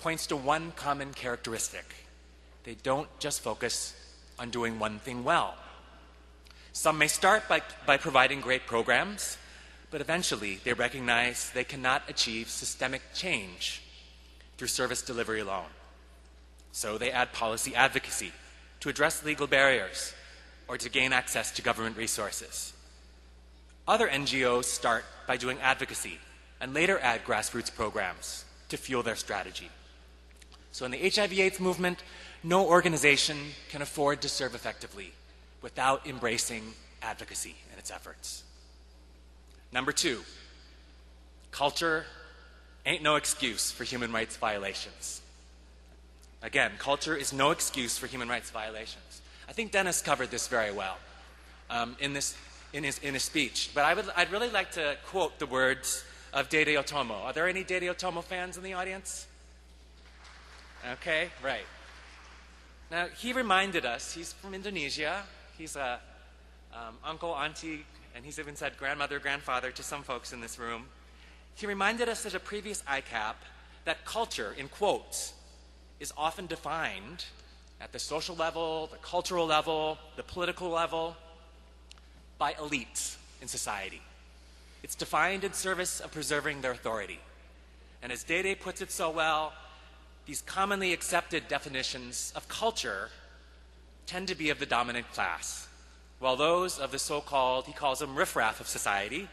points to one common characteristic. They don't just focus on doing one thing well. Some may start by providing great programs, but eventually they recognize they cannot achieve systemic change through service delivery alone. So they add policy advocacy to address legal barriers or to gain access to government resources. Other NGOs start by doing advocacy and later add grassroots programs to fuel their strategy. So in the HIV/AIDS movement, no organization can afford to serve effectively without embracing advocacy in its efforts. Number 2, culture ain't no excuse for human rights violations. Again, culture is no excuse for human rights violations. I think Dennis covered this very well in his speech. But I'd really like to quote the words of Dede Otomo. Are there any Dede Otomo fans in the audience? Okay, right. Now, he reminded us, he's from Indonesia. He's a uncle, auntie, and he's even said grandmother, grandfather to some folks in this room. He reminded us at a previous ICAP that culture, in quotes, is often defined at the social level, the cultural level, the political level, by elites in society. It's defined in service of preserving their authority. And as Dede puts it so well, these commonly accepted definitions of culture tend to be of the dominant class, while those of the so-called, he calls them riffraff of society,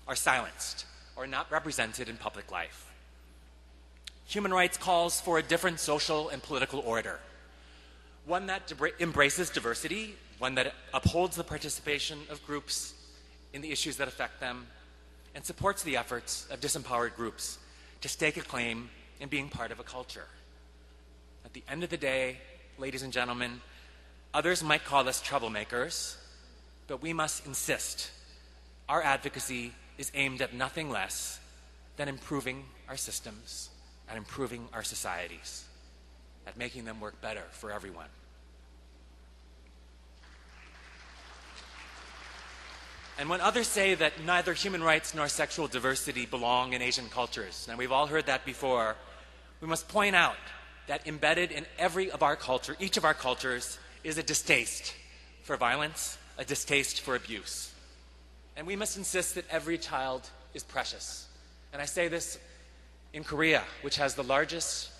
are silenced or not represented in public life. Human rights calls for a different social and political order, one that embraces diversity, one that upholds the participation of groups in the issues that affect them, and supports the efforts of disempowered groups to stake a claim in being part of a culture. At the end of the day, ladies and gentlemen, others might call us troublemakers, but we must insist our advocacy is aimed at nothing less than improving our systems and improving our societies, at making them work better for everyone. And when others say that neither human rights nor sexual diversity belong in Asian cultures, and we've all heard that before, we must point out that embedded in each of our cultures is a distaste for violence, a distaste for abuse. And we must insist that every child is precious. And I say this in Korea, which has the largest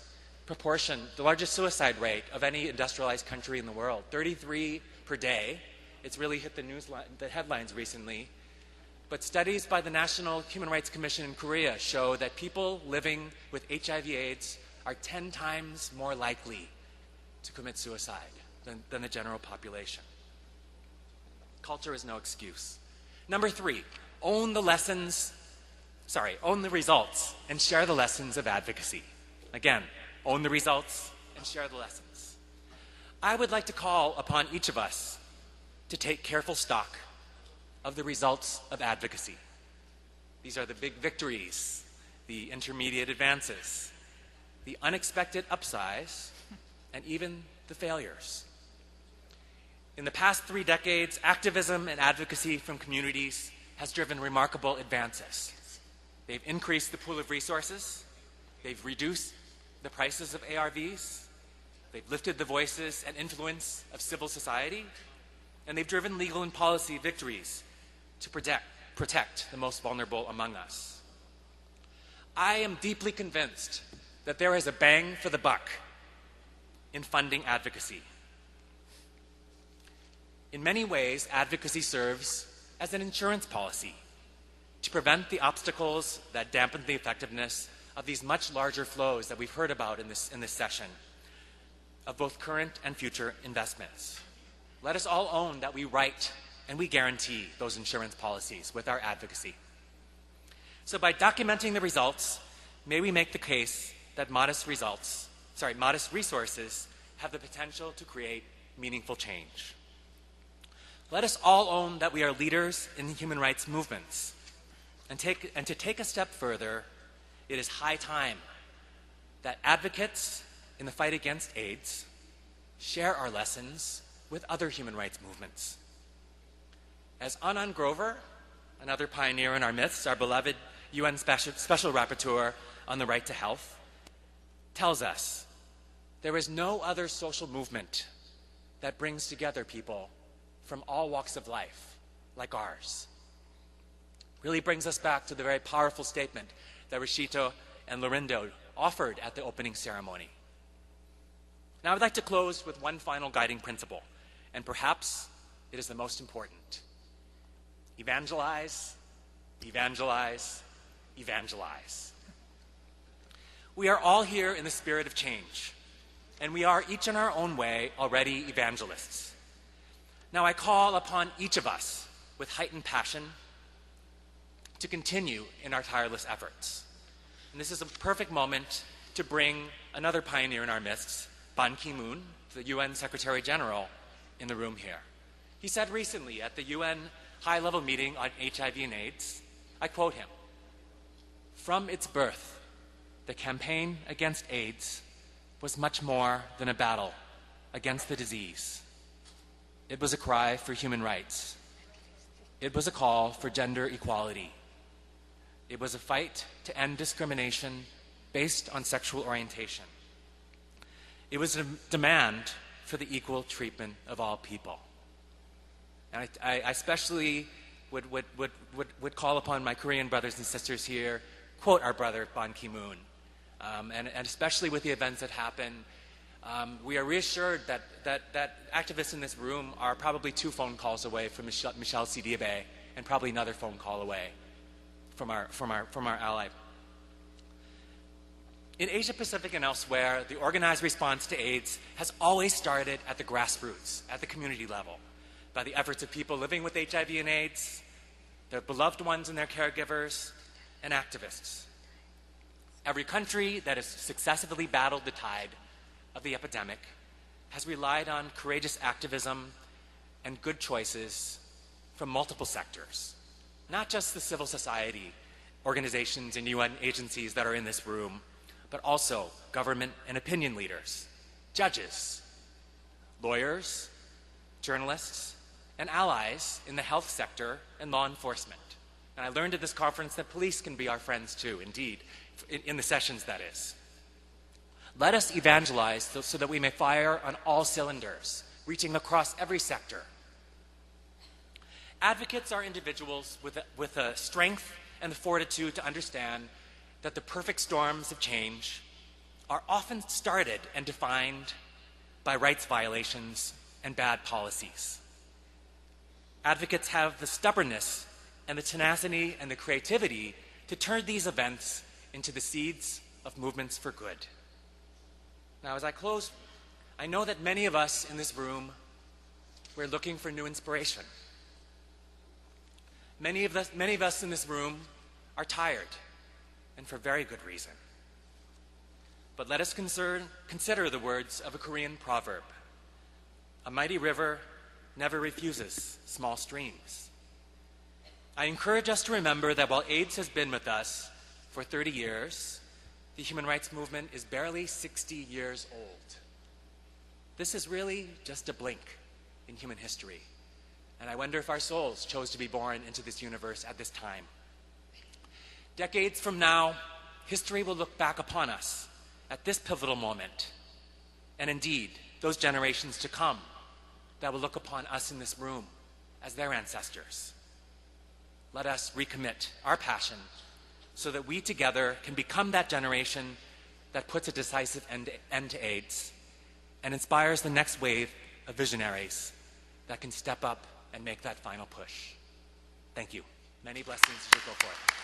suicide rate of any industrialized country in the world, 33 per day. It's really hit the headlines recently. But studies by the National Human Rights Commission in Korea show that people living with HIV/AIDS are 10 times more likely to commit suicide than the general population. Culture is no excuse. Number 3, own the results and share the lessons of advocacy. Again, own the results and share the lessons. I would like to call upon each of us to take careful stock of the results of advocacy. These are the big victories, the intermediate advances, the unexpected upsides, and even the failures. In the past 3 decades, activism and advocacy from communities has driven remarkable advances. They've increased the pool of resources, they've reduced the prices of ARVs, they've lifted the voices and influence of civil society, and they've driven legal and policy victories to protect the most vulnerable among us. I am deeply convinced that there is a bang for the buck in funding advocacy. In many ways, advocacy serves as an insurance policy to prevent the obstacles that dampen the effectiveness of these much larger flows that we've heard about in this session of both current and future investments. Let us all own that we write and we guarantee those insurance policies with our advocacy. So by documenting the results, may we make the case that modest resources have the potential to create meaningful change. Let us all own that we are leaders in the human rights movements. And to take a step further, it is high time that advocates in the fight against AIDS share our lessons with other human rights movements. As Anand Grover, another pioneer in our midst, our beloved UN Special Rapporteur on the right to health, tells us there is no other social movement that brings together people from all walks of life like ours. Really brings us back to the very powerful statement that Rashito and Lorindo offered at the opening ceremony. Now I'd like to close with one final guiding principle, and perhaps it is the most important. Evangelize, evangelize, evangelize. We are all here in the spirit of change, and we are each in our own way already evangelists. Now I call upon each of us with heightened passion to continue in our tireless efforts. And this is a perfect moment to bring another pioneer in our midst, Ban Ki-moon, the UN Secretary General, in the room here. He said recently at the UN high-level meeting on HIV and AIDS, I quote him, "From its birth, the campaign against AIDS was much more than a battle against the disease. It was a cry for human rights. It was a call for gender equality. It was a fight to end discrimination based on sexual orientation. It was a demand for the equal treatment of all people." And I especially would call upon my Korean brothers and sisters here, quote our brother Ban Ki-moon. And especially with the events that happen, we are reassured that activists in this room are probably 2 phone calls away from Michelle Sidibe, and probably another phone call away from our ally. In Asia Pacific and elsewhere, the organized response to AIDS has always started at the grassroots, at the community level, by the efforts of people living with HIV and AIDS, their beloved ones and their caregivers, and activists. Every country that has successfully battled the tide of the epidemic has relied on courageous activism and good choices from multiple sectors, not just the civil society organizations and UN agencies that are in this room, but also government and opinion leaders, judges, lawyers, journalists, and allies in the health sector and law enforcement. And I learned at this conference that police can be our friends too, indeed, in the sessions, that is. Let us evangelize so that we may fire on all cylinders, reaching across every sector. Advocates are individuals with the strength and the fortitude to understand that the perfect storms of change are often started and defined by rights violations and bad policies. Advocates have the stubbornness and the tenacity and the creativity to turn these events into the seeds of movements for good. Now, as I close, I know that many of us in this room, we're looking for new inspiration. Many of us in this room are tired, and for very good reason. But let us consider the words of a Korean proverb: "A mighty river never refuses small streams." I encourage us to remember that while AIDS has been with us for 30 years, the human rights movement is barely 60 years old. This is really just a blink in human history. And I wonder if our souls chose to be born into this universe at this time. Decades from now, history will look back upon us at this pivotal moment. And indeed, those generations to come that will look upon us in this room as their ancestors. Let us recommit our passion so that we together can become that generation that puts a decisive end to AIDS and inspires the next wave of visionaries that can step up and make that final push. Thank you. Many blessings as you go forth.